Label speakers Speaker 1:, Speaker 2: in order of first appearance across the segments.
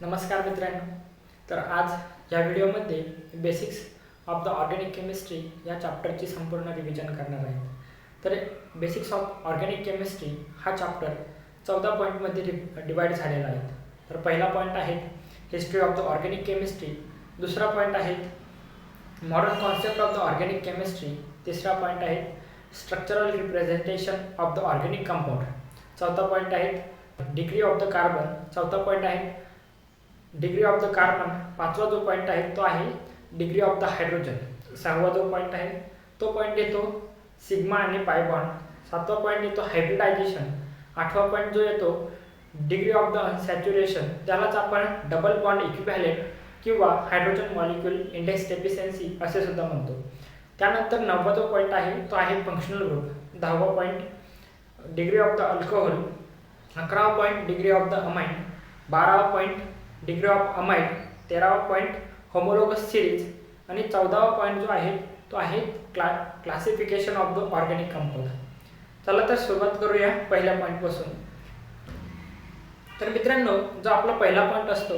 Speaker 1: नमस्कार मित्रांनो. तर आज या व्हिडिओमध्ये basics of the organic chemistry या चॅप्टरची संपूर्ण रिव्हिजन करणार आहे. तर बेसिक्स ऑफ ऑर्गॅनिक केमिस्ट्री हा चॅप्टर 14 पॉईंटमध्ये डिवाइड झालेला आहे. तर पहिला पॉईंट आहे history of the organic chemistry, दुसरा पॉईंट आहे modern concept of the organic chemistry, तिसरा पॉईंट आहे structural representation of the organic compound, चौथा पॉईंट आहे डिग्री ऑफ द कार्बन, चौथा पॉईंट आहे डिग्री ऑफ द कार्बन, पाचवा जो पॉईंट आहे तो आहे डिग्री ऑफ द हायड्रोजन, सहावा जो पॉईंट आहे तो पॉईंट येतो सिग्मा आणि पाय बॉन्ड, सातवा पॉईंट येतो हायब्रिडायझेशन, आठवा पॉईंट जो येतो डिग्री ऑफ द अनसॅच्युरेशन, त्यालाच आपण डबल बॉन्ड इक्विव्हॅलेंट किंवा हायड्रोजन मॉलिक्यूल इंडेक्स डेफिशियन्सी असे सुद्धा म्हणतो. त्यानंतर नववा जो पॉईंट आहे तो आहे फंक्शनल ग्रुप, दहावा point degree of the alcohol, अकरावा point degree of the amine, बारावा पॉईंट डिग्री ऑफ अमाइड, तेरावा पॉईंट होमोलोगस सिरीज आणि 14वा पॉईंट जो आहे तो आहे classification of the organic compound. चला तर सुरुवात करूया पहिल्या पॉईंटपासून. तर मित्रांनो, जो आपला पहिला पॉईंट असतो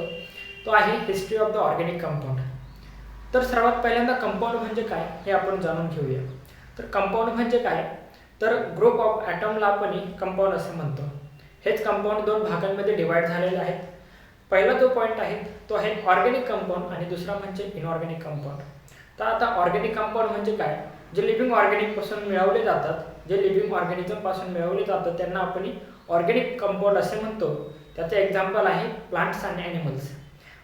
Speaker 1: तो आहे history of the organic compound. तर सर्वात पहिल्यांदा कंपाऊंड म्हणजे काय हे आपण जाणून घेऊया. तर कंपाऊंड म्हणजे काय, तर ग्रुप ऑफ ॲटमला आपण कंपाऊंड असे म्हणतो. हेच कंपाऊंड दोन भागांमध्ये डिवाइड झालेले आहेत. पहिला जो पॉईंट आहे तो आहे ऑर्गॅनिक कंपाऊंड आणि दुसरा म्हणजे इनऑर्गॅनिक कंपाऊंड. तर आता ऑर्गॅनिक कंपाऊंड म्हणजे काय, जे लिव्हिंग ऑर्गॅनिक पासून मिळवले जातात, जे लिव्हिंग ऑर्गॅनिझम पासून मिळवले जातात त्यांना आपण ऑर्गॅनिक कंपाऊंड असे म्हणतो. त्याचे एक्झाम्पल आहे प्लांट्स आणि ॲनिमल्स.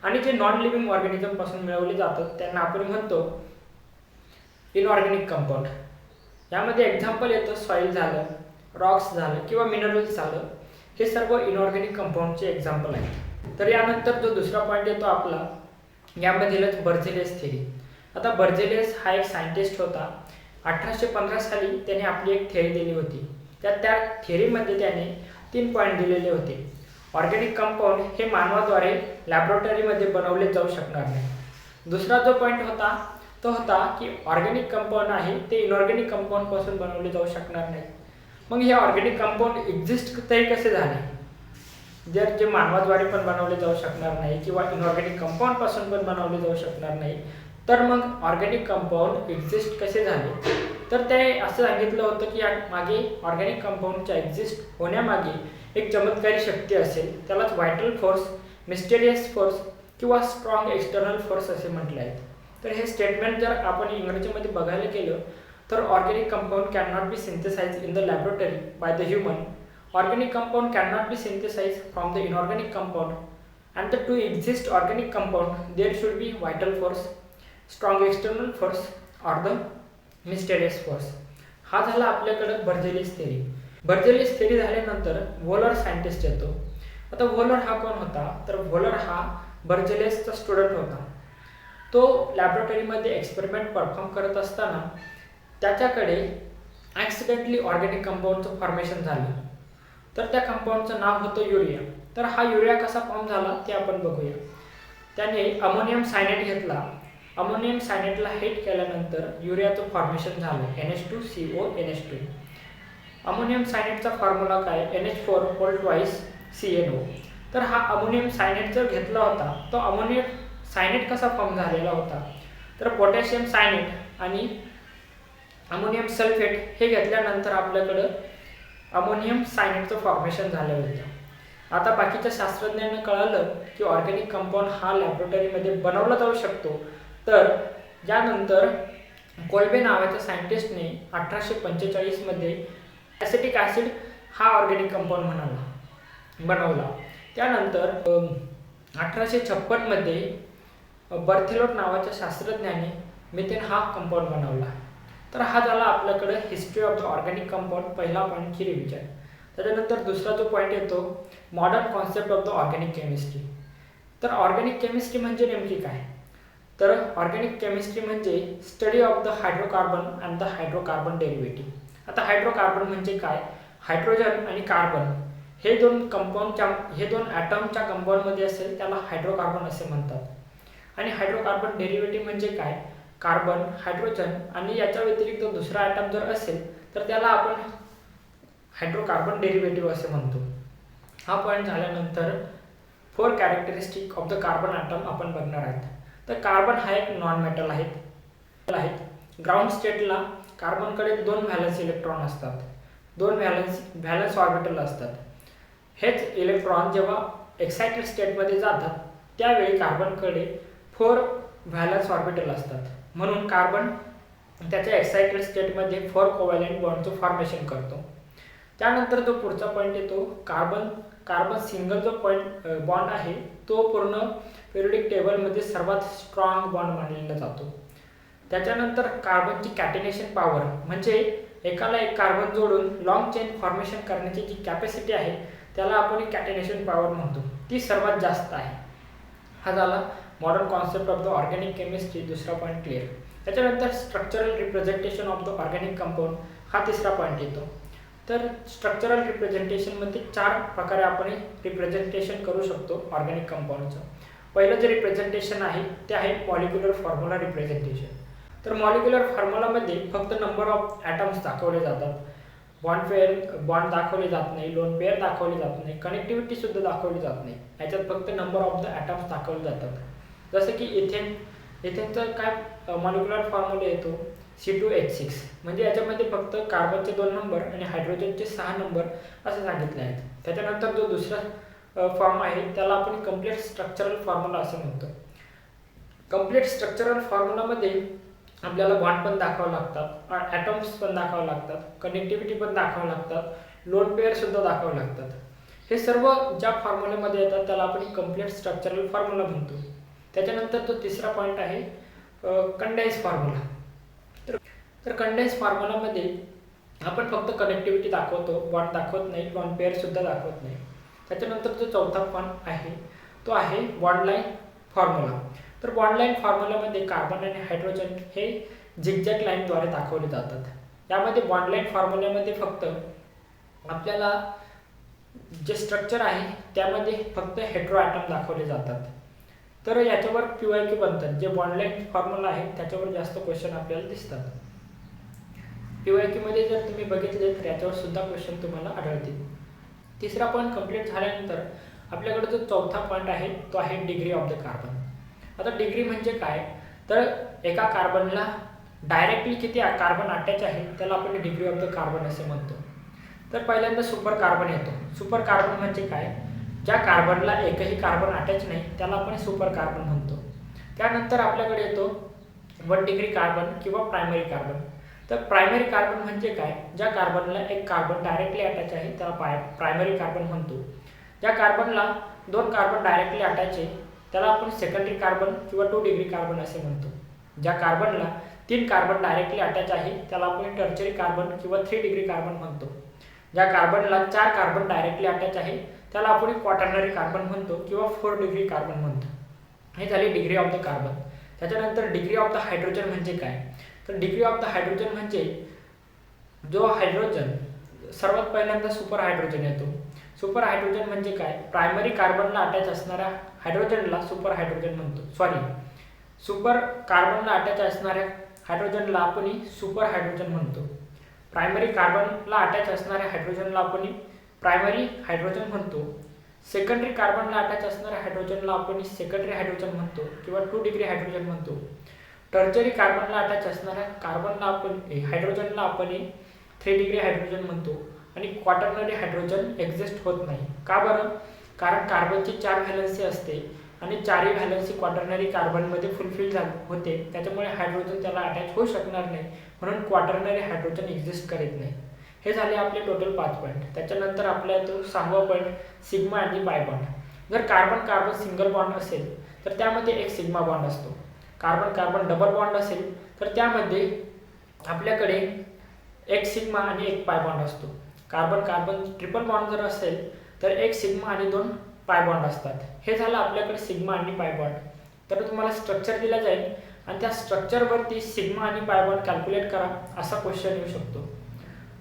Speaker 1: आणि जे नॉन लिव्हिंग ऑर्गॅनिझम पासून मिळवले जातात त्यांना आपण म्हणतो इनऑर्गॅनिक कंपाऊंड. यामध्ये एक्झाम्पल येतं सॉईल झालं, रॉक्स झालं किंवा मिनरल्स झालं, हे सर्व इनऑर्गॅनिक कंपाऊंडचे एक्झाम्पल आहेत. तर यानंतर जो दुसरा पॉईंट येतो आपला, यामधीलच बर्जेलियस थेरी. आता बर्जेलियस हा एक सायंटिस्ट होता. 1815 साली त्याने आपली एक थेरी दिली होती. त्या थेरीमध्ये त्याने 3 पॉईंट दिलेले होते. ऑर्गॅनिक कंपाऊंड हे मानवाद्वारे लॅबोरेटरीमध्ये बनवले जाऊ शकणार नाही. दुसरा जो पॉईंट होता तो होता की ऑर्गॅनिक कंपाऊंड आहे ते इनऑर्गॅनिक कंपाऊंडपासून बनवले जाऊ शकणार नाही. मग हे ऑर्गॅनिक कंपाऊंड एक्झिस्ट तरी कसे झाले, जर जे मानवाद्वारे पण बनवले जाऊ शकणार नाही किंवा इनऑर्गॅनिक कंपाऊंडपासून पण बनवले जाऊ शकणार नाही, तर मग ऑर्गॅनिक कंपाऊंड एक्झिस्ट कसे झाले. तर ते असं सांगितलं होतं की मागे ऑर्गॅनिक कंपाऊंडच्या एक्झिस्ट होण्यामागे एक चमत्कारी शक्ती असेल, त्यालाच व्हायटल फोर्स, मिस्टेरियस फोर्स किंवा स्ट्रॉंग एक्सटर्नल फोर्स असे म्हटले आहेत. तर हे स्टेटमेंट जर आपण इंग्रजीमध्ये बघायला गेलं तर organic compound can not be synthesized in the laboratory by the human. Organic compound cannot be synthesized from the inorganic compound, and to exist organic compound there should be vital force, strong external force or the mysterious force. हा झाला आपल्याकडे Berzelius theory. Berzelius theory झाल्यानंतर volar scientist येतो. आता volar हा कोण होता, तर वोलर हा बर्जेलियसचा स्टुडंट होता. तो लॅबोरेटरीमध्ये एक्सपेरिमेंट परफॉर्म करत असताना त्याच्याकडे ॲक्सिडेंटली ऑर्गॅनिक कंपाऊंडचं फॉर्मेशन झालं. तर त्या कंपाऊंडचं नाव होतं युरिया. तर हा युरिया कसा फॉर्म झाला ते आपण बघूया. त्याने अमोनियम सायनेट घेतला. अमोनियम सायनेटला हिट केल्यानंतर युरियाचं फॉर्मेशन झालं NH2CO NH2. अमोनियम सायनेटचा फॉर्म्युला काय, NH4 होल ट्वाइस CNO. तर हा अमोनियम सायनेट जर घेतला होता तो अमोनियम सायनेट कसा फॉर्म झालेला होता, तर पोटॅशियम सायनेट आणि अमोनियम सल्फेट हे घेतल्यानंतर आपल्याकडं अमोनियम सायनेटचं फॉर्मेशन झालं होतं. आता बाकीच्या शास्त्रज्ञांना कळालं की ऑर्गॅनिक कंपाऊंड हा लॅबोरेटरीमध्ये बनवला जाऊ शकतो. तर यानंतर कोल्बे नावाच्या सायंटिस्टने 1845 मध्ये ॲसिटिक ॲसिड हा ऑर्गॅनिक कंपाऊंड बनवला. त्यानंतर 1856 मध्ये बर्थेलोट नावाच्या शास्त्रज्ञाने मिथेन हा कंपाऊंड बनवला. तर हा झाला आपल्याकडे history of the organic compound पहिला पॉईंटची रिव्हिजन. त्याच्यानंतर दुसरा जो पॉईंट येतो modern concept of the organic chemistry. तर ऑर्गॅनिक केमिस्ट्री म्हणजे नेमकी काय, तर ऑर्गॅनिक केमिस्ट्री म्हणजे study of the hydrocarbon and the hydrocarbon derivative. आता हायड्रोकार्बन म्हणजे काय, हायड्रोजन आणि कार्बन हे दोन ॲटमच्या कंपाऊंडमध्ये असेल त्याला हायड्रोकार्बन असे म्हणतात. आणि हायड्रोकार्बन डेरिव्हेटिव्ह म्हणजे काय, कार्बन, हायड्रोजन आणि याच्या व्यतिरिक्त दुसरा ॲटम जर असेल तर त्याला आपण हायड्रोकार्बन डेरिव्हेटिव्ह असे म्हणतो. हा पॉईंट झाल्यानंतर 4 characteristic of the carbon atom आपण बघणार आहोत. तर कार्बन हा एक नॉन मेटल आहे. ग्राउंड स्टेटला कार्बनकडे 2 व्हॅलन्स इलेक्ट्रॉन असतात, 2 व्हॅलन्स ऑर्बिटल असतात. हेच इलेक्ट्रॉन जेव्हा एक्साइटेड स्टेटमध्ये जातात त्यावेळी कार्बनकडे 4 व्हॅलन्स ऑर्बिटल असतात. म्हणून कार्बन त्याच्या एक्साइटेड स्टेटमध्ये 4 कोव्हॅलेंट बॉन्डचं फॉर्मेशन करतो. त्यानंतर जो पुढचा पॉईंट येतो कार्बन सिंगल जो बॉन्ड आहे तो पूर्ण पिरियडिक टेबलमध्ये सर्वात स्ट्रॉंग बॉन्ड मानला जातो. त्याच्यानंतर कार्बनची कॅटिनेशन पॉवर म्हणजे एकाला एक कार्बन जोडून लॉंग चेन फॉर्मेशन करण्याची जी कॅपॅसिटी आहे त्याला आपण कॅटिनेशन पॉवर म्हणतो, ती सर्वात जास्त आहे. हा झाला modern concept of the organic chemistry, दुसरा पॉईंट क्लिअर. त्याच्यानंतर structural representation of the organic compound हा तिसरा पॉईंट येतो. तर स्ट्रक्चरल रिप्रेझेंटेशनमध्ये 4 प्रकारे आपण रिप्रेझेंटेशन करू शकतो ऑर्गॅनिक कंपाऊंडचं. पहिलं जे रिप्रेझेंटेशन आहे ते आहे मॉलिक्युलर फॉर्म्युला रिप्रेझेंटेशन. तर मॉलिक्युलर फॉर्म्युलामध्ये फक्त नंबर ऑफ ॲटम्स दाखवले जातात, बॉन्ड दाखवले जात नाही, लोन पेअर दाखवले जात नाही, कनेक्टिव्हिटी सुद्धा दाखवली जात नाही. याच्यात फक्त नंबर ऑफ द ॲटम्स दाखवले जातात. जसं की इथेनचं काय मॉलिक्युलर फॉर्म्युला येतो C2H6, म्हणजे याच्यामध्ये फक्त कार्बनचे 2 नंबर आणि हायड्रोजनचे 6 नंबर असं सांगितले आहेत. त्याच्यानंतर जो दुसरा फॉर्म आहे त्याला आपण कंप्लीट स्ट्रक्चरल फॉर्म्युला असं म्हणतो. कंप्लीट स्ट्रक्चरल फॉर्म्युलामध्ये आपल्याला बॉन्ड पण दाखवावं लागतात, ॲटम्स पण दाखवावं लागतात, कनेक्टिव्हिटी पण दाखवावं लागतात, लोन पेअर सुद्धा दाखवावं लागतात. हे सर्व ज्या फॉर्म्युल्यामध्ये येतात त्याला आपण कंप्लीट स्ट्रक्चरल फॉर्म्युला म्हणतो. त्याच्यानंतर तो तिसरा पॉईंट आहे कंडेन्स फॉर्म्युला. तर कंडेन्स फॉर्म्युलामध्ये आपण फक्त कनेक्टिव्हिटी दाखवतो, बॉन्ड दाखवत नाही, लोन पेअर सुद्धा दाखवत नाही. त्याच्यानंतर जो चौथा पॉईंट आहे तो आहे बॉन्ड लाईन फॉर्म्युला. तर बॉन्ड लाईन फॉर्म्युलामध्ये कार्बन आणि हायड्रोजन हे झिगझॅग लाईनद्वारे दाखवले जातात. यामध्ये बॉन्ड लाईन फॉर्म्युल्यामध्ये फक्त आपल्याला जे स्ट्रक्चर आहे त्यामध्ये फक्त हेटेरो ॲटम दाखवले जातात. तर याच्यावर PYQ बनतात. जे बॉन्ड लाईन फॉर्म्युला आहे त्याच्यावर जास्त क्वेश्चन आपल्याला दिसतात. PYQ मध्ये जर तुम्ही बघितले तर याच्यावर सुद्धा क्वेश्चन तुम्हाला आढळतील. तिसरा पॉईंट कंप्लीट झाल्यानंतर आपल्याकडे जो चौथा पॉईंट आहे तो आहे डिग्री ऑफ द कार्बन. आता डिग्री म्हणजे काय, तर एका कार्बनला डायरेक्टली किती कार्बन अटॅच आहे त्याला आपण डिग्री ऑफ द कार्बन असे म्हणतो. तर पहिल्यांदा सुपर कार्बन येतो. सुपर कार्बन म्हणजे काय, ज्या कार्बनला एकही कार्बन अटॅच नाही त्याला आपण सुपर कार्बन म्हणतो. त्यानंतर आपल्याकडे येतो 1 डिग्री कार्बन किंवा प्रायमरी कार्बन. तर प्रायमरी कार्बन म्हणजे काय, ज्या कार्बनला एक कार्बन डायरेक्टली अटॅच आहे त्याला प्रायमरी कार्बन म्हणतो. ज्या कार्बनला 2 कार्बन डायरेक्टली अटॅच आहे त्याला आपण सेकंडरी कार्बन किंवा 2 डिग्री कार्बन असे म्हणतो. ज्या कार्बनला 3 कार्बन डायरेक्टली अटॅच आहे त्याला आपण टर्शरी कार्बन किंवा 3 डिग्री कार्बन म्हणतो. ज्या कार्बनला 4 कार्बन डायरेक्टली अटॅच आहे त्याला आपण क्वाटर्नरी कार्बन म्हणतो किंवा 4 डिग्री कार्बन म्हणतो. हे झाली डिग्री ऑफ द कार्बन. त्याच्यानंतर डिग्री ऑफ द हायड्रोजन म्हणजे काय, तर डिग्री ऑफ द हायड्रोजन म्हणजे जो हायड्रोजन सर्वात पहिल्यांदा सुपर हायड्रोजन येतो. सुपर हायड्रोजन म्हणजे काय, प्रायमरी कार्बनला अटॅच असणाऱ्या हायड्रोजनला सुपर हायड्रोजन म्हणतो. सुपर कार्बनला अटॅच असणाऱ्या हायड्रोजनला आपण सुपर हायड्रोजन म्हणतो. प्रायमरी कार्बनला अटॅच असणाऱ्या हायड्रोजनला आपण प्रायमरी हायड्रोजन म्हणतो. सेकंडरी कार्बनला अटॅच असणाऱ्या हायड्रोजनला आपण सेकंडरी हायड्रोजन म्हणतो किंवा 2 डिग्री हायड्रोजन म्हणतो. टर्शरी कार्बनला अटॅच असणाऱ्या हायड्रोजनला आपण 3 डिग्री हायड्रोजन म्हणतो. आणि क्वाटर्नरी हायड्रोजन एक्झिस्ट होत नाही. का बरं, कारण कार्बनची 4 व्हॅलन्सी असते आणि 4ही व्हॅलन्सी क्वाटर्नरी कार्बनमध्ये फुलफिल होते, त्याच्यामुळे हायड्रोजन त्याला अटॅच होऊ शकणार नाही, म्हणून क्वाटर्नरी हायड्रोजन एक्झिस्ट करीत नाही. हे झाले आपले टोटल 5 पॉईंट. त्याच्यानंतर आपल्या तो 6वा पॉईंट सिग्मा आणि पाय बॉन्ड. जर कार्बन कार्बन सिंगल बॉन्ड असेल तर त्यामध्ये एक सिग्मा बॉन्ड असतो. कार्बन कार्बन डबल बॉन्ड असेल तर त्यामध्ये आपल्याकडे एक सिग्मा आणि एक पाय बॉन्ड असतो. कार्बन कार्बन ट्रिपल बॉन्ड जर असेल तर एक सिग्मा आणि 2 पाय बॉन्ड असतात. हे झालं आपल्याकडे सिग्मा आणि पाय बॉन्ड. तर तुम्हाला स्ट्रक्चर दिला जाईल आणि त्या स्ट्रक्चरवरती सिग्मा आणि पाय बॉन्ड कॅल्क्युलेट करा असा क्वेश्चन येऊ शकतो.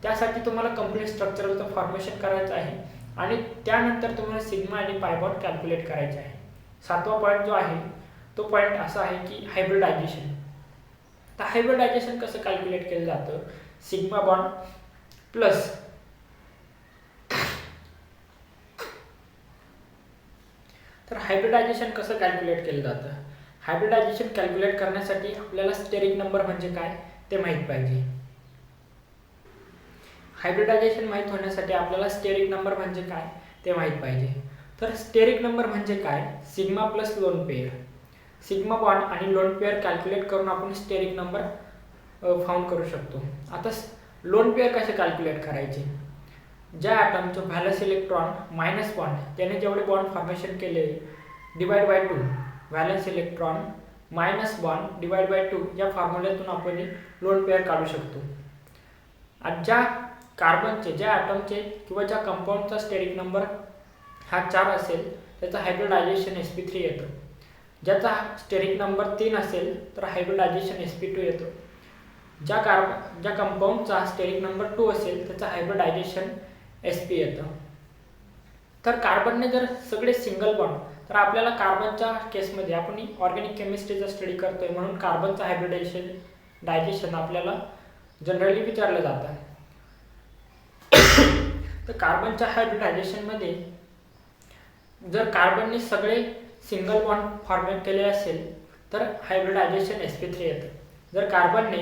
Speaker 1: त्यासाठी तुम्हाला कंप्लीट स्ट्रक्चरचं फॉर्मेशन करायचं आहे आणि त्यानंतर तुम्हाला सिग्मा आणि पाय बॉन्ड कॅल्क्युलेट करायचे आहे. 7वा पॉईंट जो आहे तो पॉईंट असा आहे की हायब्रिडायझेशन. तर हायब्रिडायझेशन कसं कॅल्क्युलेट केलं जातं, सिग्मा बॉन्ड प्लस तर हायब्रिडायझेशन कसं कॅल्क्युलेट केलं जातं? हायब्रिडायझेशन कॅल्क्युलेट करण्यासाठी आपल्याला स्टेरिक नंबर म्हणजे काय ते माहीत पाहिजे. हायब्रिडायझेशन माहीत होण्यासाठी आपल्याला स्टेरिक नंबर म्हणजे काय ते माहीत पाहिजे. तर स्टेरिक नंबर म्हणजे काय? Sigma plus lone pair. Sigma bond आणि लोन पेयर कॅल्क्युलेट करून आपण स्टेरिक नंबर फाउंड करू शकतो. आता लोन पेयर कसे कॅल्क्युलेट करायचे? ज्या ॲटमचे व्हॅलन्स इलेक्ट्रॉन मायनस बॉन्ड त्याने जेवढे बॉन्ड फॉर्मेशन केले divide by 2 valence electron minus bond divide by 2 या फॉर्म्युल्यातून आपण लोन पेयर काढू शकतो. आणि ज्या कार्बनचे ज्या ॲटमचे किंवा ज्या कंपाऊंडचा स्टेरिक नंबर हा 4 असेल त्याचा हायब्रिडायझेशन sp3 येतं. ज्याचा स्टेरिक नंबर 3 असेल तर हायब्रिडायझेशन sp2 येतो. ज्या कंपाऊंडचा स्टेरिक नंबर 2 असेल त्याचा हायब्रिडायझेशन sp येतं. तर कार्बनने जर सगळे सिंगल बॉन्ड तर आपल्याला कार्बनच्या केसमध्ये आपण ऑर्गॅनिक केमिस्ट्रीचा स्टडी करतोय म्हणून कार्बनचं हायब्रिडायझेशन आपल्याला जनरली विचारलं जातं. तर कार्बनच्या हायब्रिडायझेशनमध्ये जर कार्बनने सगळे सिंगल बॉन्ड फॉर्मेट केले असेल तर हायब्रिडायझेशन sp3 येतं. जर कार्बनने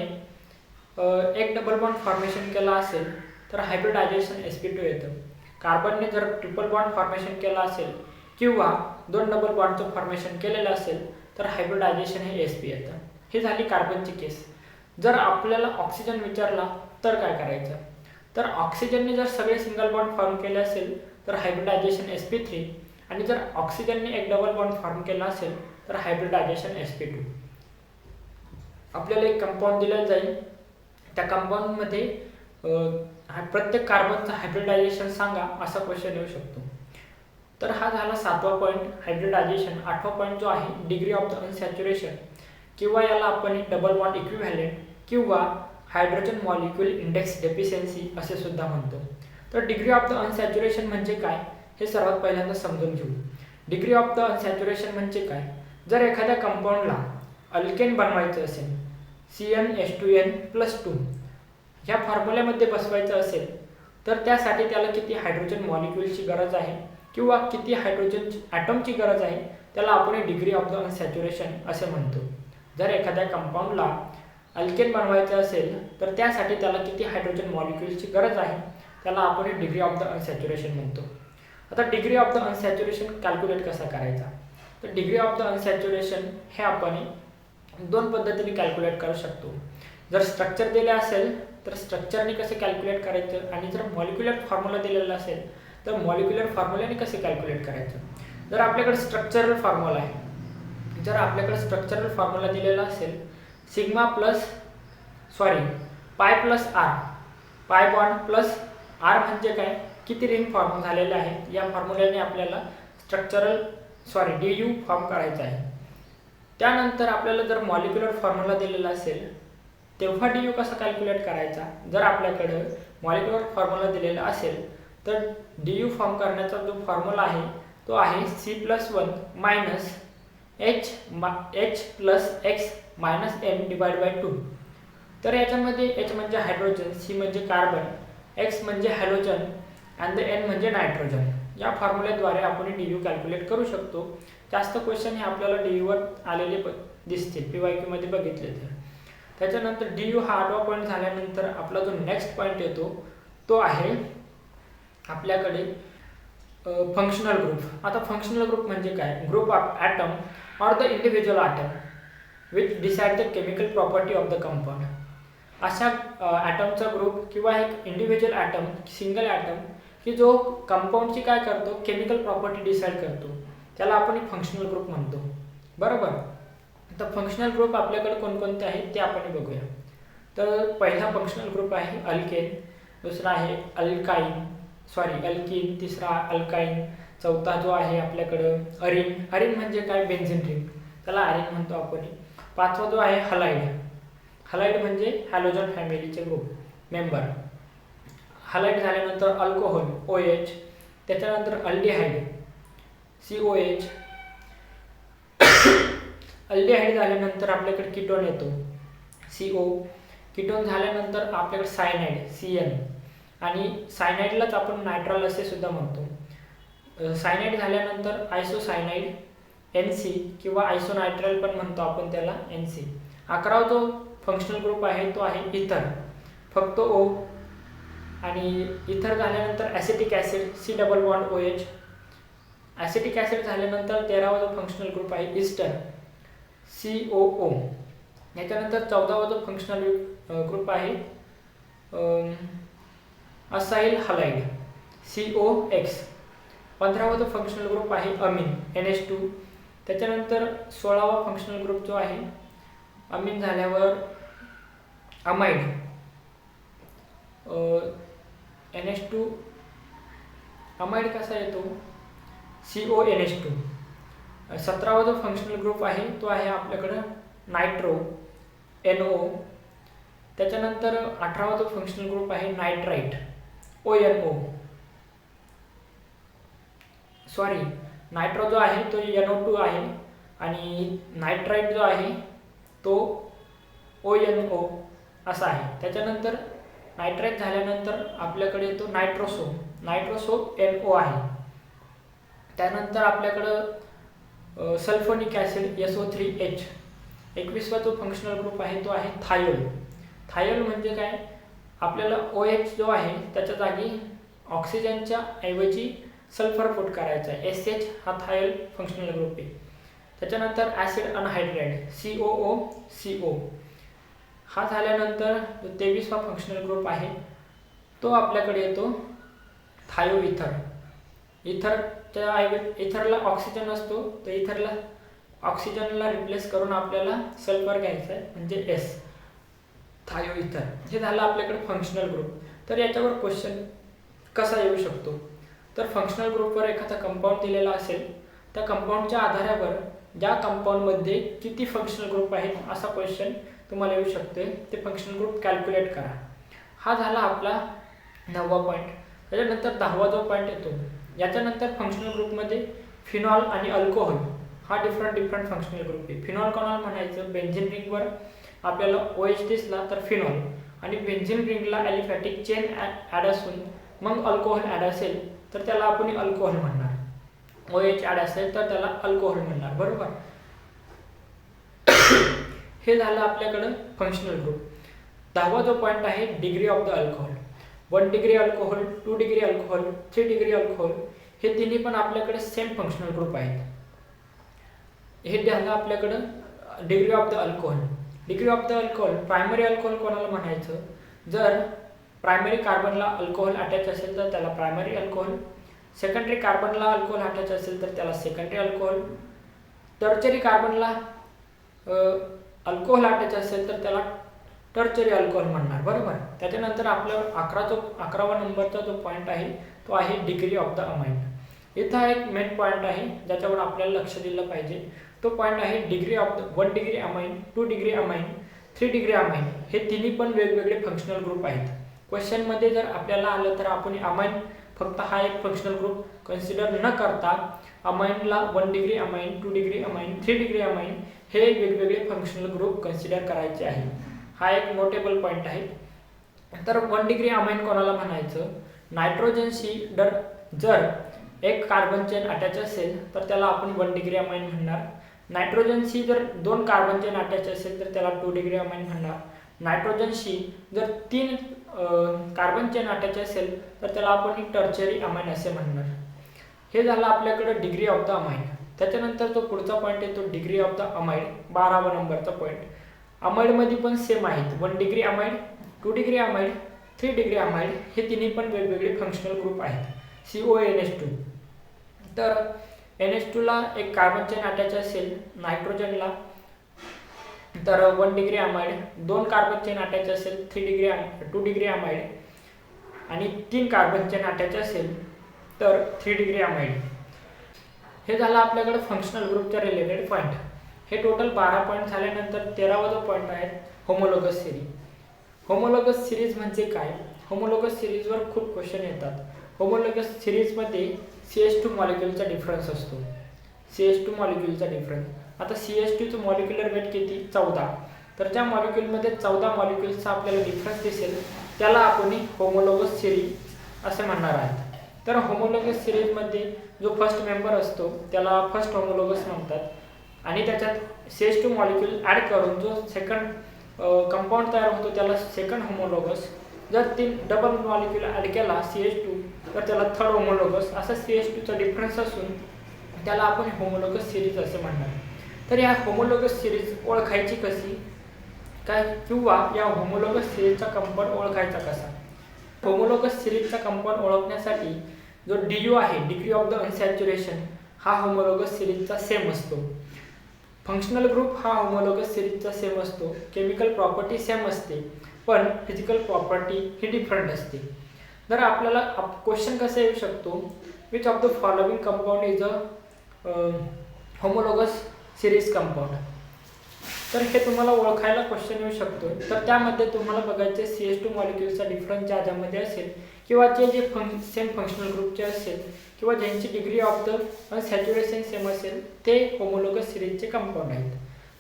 Speaker 1: एक डबल बॉन्ड फॉर्मेशन केला असेल तर हायब्रिडायझेशन sp2 येतं. कार्बनने जर ट्रिपल बॉन्ड फॉर्मेशन केला असेल किंवा 2 डबल बॉन्डचं फॉर्मेशन केलेलं असेल तर हायब्रिडायझेशन हे sp येतं. ही झाली कार्बनची केस. जर आपल्याला ऑक्सिजन विचारला तर काय करायचं? तर ऑक्सिजनने जर सगळे सिंगल बॉन्ड फॉर्म केले असेल तर हायब्रिडायझेशन sp3 आणि जर ऑक्सिजनने एक डबल बॉन्ड फॉर्म केला असेल तर हायब्रिडायझेशन sp2. आपल्याला एक कंपाऊंड दिलं जाईल, त्या कंपाऊंडमध्ये प्रत्येक कार्बनचं हायब्रिडायझेशन सांगा असा क्वेश्चन येऊ शकतो. तर हा झाला 7वा पॉईंट हायब्रिडायझेशन. 8वा पॉईंट जो आहे डिग्री ऑफ द अनसॅच्युरेशन किंवा याला आपण डबल बॉन्ड इक्विव्हॅलेंट किंवा हायड्रोजन मॉलिक्यूल इंडेक्स डेफिशियन्सी असे सुद्धा म्हणतो. तर डिग्री ऑफ द अनसॅच्युरेशन म्हणजे काय हे सर्वात पहिल्यांदा समजून घेऊ. डिग्री ऑफ द अनसॅच्युरेशन म्हणजे काय? जर एखाद्या कंपाऊंडला अल्केन बनवायचं असेल CnH2n+2 ह्या फॉर्म्युल्यामध्ये बसवायचं असेल तर त्यासाठी त्याला किती हायड्रोजन मॉलिक्यूलची गरज आहे किंवा किती हायड्रोजन ॲटमची गरज आहे त्याला आपण डिग्री ऑफ द अनसॅच्युरेशन असे म्हणतो. जर एखाद्या कंपाऊंडला अल्केन बनवायचं असेल तर त्यासाठी त्याला किती हायड्रोजन मॉलिक्यूलची गरज आहे त्याला आपण डिग्री ऑफ द अनसॅच्युरेशन म्हणतो. आता डिग्री ऑफ द अनसॅच्युरेशन कॅल्क्युलेट कसा करायचा? तर डिग्री ऑफ द अनसॅच्युरेशन हे आपण 2 पद्धतीने कॅल्क्युलेट करू शकतो. जर स्ट्रक्चर दिले असेल तर स्ट्रक्चरने कसे कॅल्क्युलेट करायचं आणि जर मॉलिक्युलर फॉर्म्युला दिलेला असेल तर मॉलिक्युलर फॉर्म्युल्याने कसे कॅल्क्युलेट करायचं. जर आपल्याकडे स्ट्रक्चरल फॉर्म्युला आहे, जर आपल्याकडे स्ट्रक्चरल फॉर्म्युला दिलेला असेल सिग्मा पाय plus R, pi bond plus R म्हणजे काय किती रिंग फॉर्म झालेले आहेत या फॉर्म्युल्याने आपल्याला DU फॉर्म करायचा आहे. त्यानंतर आपल्याला जर मॉलिक्युलर फॉर्म्युला दिलेला असेल तेव्हा DU कसा कॅल्क्युलेट करायचा? जर आपल्याकडे मॉलिक्युलर फॉर्म्युला दिलेला असेल तर DU फॉर्म करण्याचा जो फॉर्म्युला आहे तो आहे C+1 -H+X-N/2. तर याच्यामध्ये H म्हणजे हायड्रोजन, C म्हणजे कार्बन, X म्हणजे हॅलोजन आणि N म्हणजे नायट्रोजन. या फॉर्म्युल्याद्वारे आपण DU कॅल्क्युलेट करू शकतो. जास्त क्वेश्चन हे आपल्याला DU वर आलेले दिसतील PYQ मध्ये बघितले तर. त्याच्यानंतर DU हा 8वा पॉईंट झाल्यानंतर आपला जो नेक्स्ट पॉईंट येतो तो आहे आपल्याकडे फंक्शनल ग्रुप. आता फंक्शनल ग्रुप म्हणजे काय? Group of atom or the individual atom which decide the chemical property of the compound. अशा ॲटमचा ग्रुप किंवा एक इंडिव्हिज्युअल ॲटम सिंगल ॲटम की जो कंपाऊंडची काय करतो केमिकल प्रॉपर्टी डिसाइड करतो त्याला आपण फंक्शनल ग्रुप म्हणतो. बरोबर. तर फंक्शनल ग्रुप आपल्याकडे कोणकोणते आहेत ते आपण बघूया. तर पहिला फंक्शनल ग्रुप आहे अल्केन, दुसरा आहे अल्कीन, तिसरा अल्काइन, चौथा जो आहे आपल्याकडं अरिन म्हणजे काय बेन्झीन रिंग त्याला अरिन म्हणतो आपण. पाचवा जो आहे हलाइड म्हणजे हॅलोजन फॅमिलीचे ग्रुप मेंबर. हलाइड झाल्यानंतर अल्कोहोल OH, त्याच्यानंतर अल्डिहाइड COH. अल्डिहाइड झाल्यानंतर आपल्याकडे कीटोन येतो CO. कीटोन झाल्यानंतर आपल्याकडे सायनाइड CN आणि सायनाइडलाच आपण नायट्रल असे सुद्धा म्हणतो. सायनाइड झाल्यानंतर आयसोसायनाइड NC किंवा आयसोनायट्राइल पण म्हणतो आपण त्याला NC. 11वा जो फंक्शनल ग्रुप आहे तो आहे इथर, फक्त O. आणि इथर झाल्यानंतर acetic acid C double bond OH. Acetic acid झाल्यानंतर 13वा जो फंक्शनल ग्रुप आहे इस्टर COO. याच्यानंतर 14वा जो फंक्शनल ग्रुप आहे असाइल हलाइड COX. 15वा जो फंक्शनल ग्रुप आहे अमीन NH2. त्याच्यानंतर 16वा फंक्शनल ग्रुप जो आहे अमीन झाल्यावर अमाइड NH2. अमाइड कसा येतो CONH2. 17वा जो फंक्शनल ग्रुप आहे तो आहे आपल्याकडं नायट्रो NO. त्याच्यानंतर 18वा जो फंक्शनल ग्रुप आहे नायट्राइट ONO. सॉरी, नायट्रो जो आहे तो NO2 आहे आणि नायट्राइट जो आहे तो ONO असा आहे. त्याच्यानंतर नायट्राइट झाल्यानंतर आपल्याकडे येतो नायट्रोसो NO आहे. त्यानंतर आपल्याकडं सल्फोनिक ॲसिड SO3H. 21वा जो फंक्शनल ग्रुप आहे तो आहे थायोल. थायोल म्हणजे काय, आपल्याला OH जो आहे त्याच्या जागी ऑक्सिजनच्या ऐवजी सल्फर पुट करायचा आहे, SH हा थायोल फंक्शनल ग्रुप आहे. त्याच्यानंतर ॲसिड अनहायड्राइड COO. हा झाल्यानंतर जो 23वा फंक्शनल ग्रुप आहे तो आपल्याकडे येतो थायो इथर. इथरच्या ऐवजी इथरला ऑक्सिजन असतो, तर इथरला ऑक्सिजनला रिप्लेस करून आपल्याला सल्फर घ्यायचा आहे म्हणजे S थायो इथर. हे झालं आपल्याकडे फंक्शनल ग्रुप. तर याच्यावर क्वेश्चन कसा येऊ शकतो, तर फंक्शनल ग्रुपवर एखादा कंपाऊंड दिलेला असेल, त्या कंपाऊंडच्या आधारावर ज्या कंपाऊंडमध्ये किती फंक्शनल ग्रुप आहेत असा क्वेश्चन तुम्हाला येऊ शकते. ते फंक्शनल ग्रुप कॅल्क्युलेट करा. हा झाला आपला 9वा पॉईंट. त्याच्यानंतर 10वा जो पॉईंट येतो, याच्यानंतर फंक्शनल ग्रुपमध्ये फिनॉल आणि अल्कोहोल हा डिफरंट फंक्शनल ग्रुप आहे. फिनॉल कोणाला म्हणायचं, बेन्झीन रिंगवर आपल्याला OH दिसला तर फिनॉल, आणि बेन्झीन रिंगला ॲलिफॅटिक चेन ॲड असून मग अल्कोहोल ॲड असेल तर त्याला आपण अल्कोहोल म्हणणार. OH ॲड असेल तर त्याला अल्कोहोल म्हणणार, बरोबर. हे झालं आपल्याकडं फंक्शनल ग्रुप. 10वा जो पॉईंट आहे degree of the alcohol. 1 degree alcohol, 2 degree alcohol, 3 degree alcohol हे तिन्ही पण आपल्याकडे सेम फंक्शनल ग्रुप आहेत. हे झालं आपल्याकडं degree of the alcohol. Degree of the alcohol, primary alcohol कोणाला म्हणायचं, जर प्रायमरी कार्बनला अल्कोहोल अटॅच असेल तर त्याला प्रायमरी अल्कोहोल, सेकंडरी कार्बनला अल्कोहोल अटॅच असेल तर त्याला सेकंडरी अल्कोहोल, टर्चरी कार्बनला अल्कोहोल अटॅच असेल तर त्याला टर्चरी अल्कोहोल म्हणणार, बरोबर. त्याच्यानंतर आपला 11वा नंबरचा जो पॉईंट आहे तो आहे डिग्री ऑफ द अमाइन. इथं हा एक मेन पॉईंट आहे ज्याच्यावर आपल्याला लक्ष दिलं पाहिजे. तो पॉईंट आहे degree of the 1 degree amine, 2 degree amine, 3 degree amine हे तिन्ही पण वेगवेगळे फंक्शनल ग्रुप आहेत. क्वेश्चनमध्ये जर आपल्याला आलं तर आपण अमाइन फक्त हा एक फंक्शनल ग्रुप कन्सिडर न करता अमाइनला 1 degree amine, 2 degree amine, 3 degree amine हे वेगवेगळे फंक्शनल ग्रुप कन्सिडर करायचे आहे. हा एक नोटेबल पॉईंट आहे. तर 1 डिग्री अमाइन कोणाला म्हणायचं, नायट्रोजनशी जर एक कार्बन चेन अटॅच असेल तर त्याला आपण 1 डिग्री अमाइन म्हणणार. नायट्रोजनशी जर 2 कार्बन चेन अटॅच असेल तर त्याला 2 डिग्री अमाइन म्हणणार. नायट्रोजनशी जर 3 कार्बन चेन अटॅच असेल तर त्याला आपण टर्चरी अमाइन असे म्हणणार. हे झालं आपल्याकडे डिग्री ऑफ द अमाइन. त्याच्यानंतर जो पुढचा पॉईंट आहे तो डिग्री ऑफ द अमाइड, 12वा नंबरचा पॉईंट. अमाइडमध्ये पण सेम आहेत, 1 degree amide, 2 degree amide, 3 degree amide हे तिन्ही पण वेगवेगळे फंक्शनल ग्रुप आहेत. CONH2. तर NH2ला एक कार्बन चेन अटॅच असेल नायट्रोजनला तर 1 degree amide, 2 carbon chain attach असेल 2 डिग्री अमाइड आणि 3 कार्बन चेन अटॅच असेल तर 3 डिग्री अमाइड. हे झालं आपल्याकडे फंक्शनल ग्रुपच्या रिलेटेड पॉईंट. हे टोटल 12 पॉईंट झाल्यानंतर 13वा जो पॉईंट आहे होमोलोगस सिरीज. होमोलोगस सिरीज म्हणजे काय, होमोलोगस सिरीजवर खूप क्वेश्चन येतात. होमोलोगस सिरीजमध्ये CH2 मॉलिक्युलचा डिफरन्स असतो. CH2 मॉलिक्युलचा डिफरन्स, आता CH2चं मॉलिक्युलर वेट किती, 14. तर ज्या मॉलिक्युलमध्ये 14 मॉलिक्युल्सचा आपल्याला डिफरन्स दिसेल त्याला आपण होमोलोगस सिरीज असे म्हणणार आहात. तर होमोलॉगस सिरीजमध्ये जो फर्स्ट मेंबर असतो त्याला फर्स्ट होमोलॉगस म्हणतात आणि त्याच्यात CH2 मॉलिक्यूल ॲड करून जो सेकंड कंपाऊंड तयार होतो त्याला सेकंड होमोलॉगस. जर 3 डबल मॉलिक्यूल ॲड केला CH2 तर त्याला थर्ड होमोलॉगस. असा CH2चा डिफरन्स असून त्याला आपण होमोलॉगस सिरीज असे म्हणणार. तर या होमोलॉगस सिरीज ओळखायची कशी काय किंवा या होमोलॉगस सिरीजचा कंपाऊंड ओळखायचा कसा. होमोलॉगस सिरीजचा कंपाऊंड ओळखण्यासाठी जो DU आहे, डिग्री ऑफ द अनसॅच्युरेशन, हा होमोलॉगस सिरीजचा सेम असतो. फंक्शनल ग्रुप हा होमोलॉगस सिरीजचा सेम असतो. केमिकल प्रॉपर्टी सेम असते पण फिजिकल प्रॉपर्टी ही डिफरंट असते. जर आपल्याला क्वेश्चन कसा येऊ शकतो, which of the following compound is a homologous series compound. तर हे तुम्हाला ओळखायला क्वेश्चन येऊ शकतो. तर त्यामध्ये तुम्हाला बघायचे CH2 मॉलिक्यूलचा डिफरन्स ज्यामध्ये असेल किंवा जे सेम फंक्शनल ग्रुपचे असेल किंवा ज्यांची degree of the saturation same असेल ते होमोलॉगस सिरीजचे कंपाऊंड आहेत.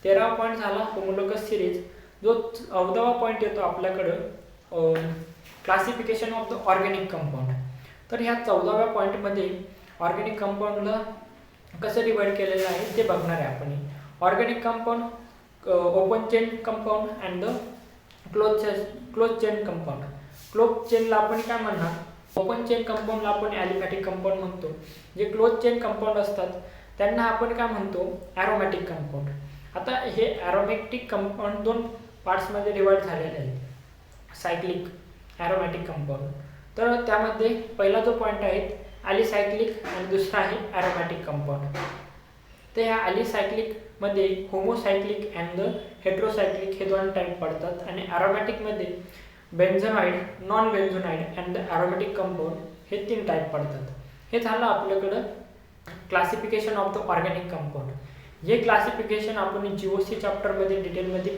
Speaker 1: 13वा पॉईंट झाला होमोलॉगस सिरीज. जो 14वा पॉईंट येतो आपल्याकडं classification of the organic compound. तर ह्या 14व्या पॉईंटमध्ये ऑर्गॅनिक कंपाऊंडला कसं डिवाइड केलेलं आहे ते बघणार आहे आपण. Organic compound open chain compound and the close chain compound. Close चेनला आपण काय म्हणणार, ओपन चेन कंपाऊंडला आपण ॲलिफॅटिक कंपाऊंड म्हणतो. जे क्लोज चेन कंपाऊंड असतात त्यांना आपण काय म्हणतो, ॲरोमॅटिक कंपाऊंड. आता हे ॲरोमॅटिक कंपाऊंड 2 पार्ट्समध्ये डिवाइड झालेले आहेत, सायक्लिक, ॲरोमॅटिक कंपाऊंड. तर त्यामध्ये पहिला जो पॉईंट आहे ॲलिसायक्लिक आणि दुसरा आहे ॲरोमॅटिक कंपाऊंड. तर ह्या ॲलिसायक्लिकमध्ये होमोसायक्लिक अँड द हेट्रोसायक्लिक हे 2 टाईप पडतात आणि ॲरोमॅटिकमध्ये benzenoid, non benzenoid and the aromatic compound हे 3 टाईप पडतात. हे झालं आपल्याकडं classification of the organic compound. हे क्लासिफिकेशन आपण GOC चॅप्टरमध्ये डिटेलमध्ये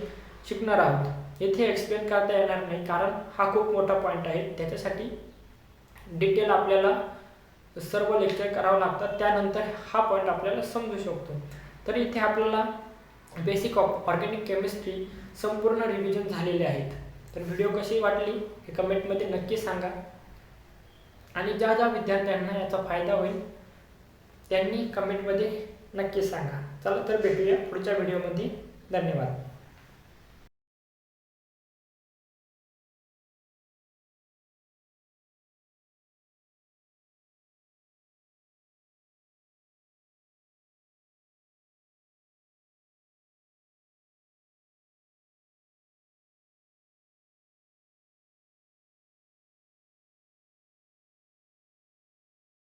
Speaker 1: शिकणार आहोत. येथे एक्सप्लेन करता येणार नाही कारण हा खूप मोठा पॉईंट आहे. त्याच्यासाठी डिटेल आपल्याला सर्व लेक्चर करावं लागतात, त्यानंतर हा पॉईंट आपल्याला समजू शकतो. तर इथे आपल्याला बेसिक ऑफ ऑर्गॅनिक केमिस्ट्री संपूर्ण रिव्हिजन झालेले आहेत. तर व्हिडिओ कशी वाटली हे कमेंटमध्ये नक्की सांगा आणि ज्या ज्या विद्यार्थ्यांना याचा फायदा होईल त्यांनी कमेंटमध्ये नक्की सांगा. चला तर भेटूया पुढच्या व्हिडिओमध्ये. धन्यवाद.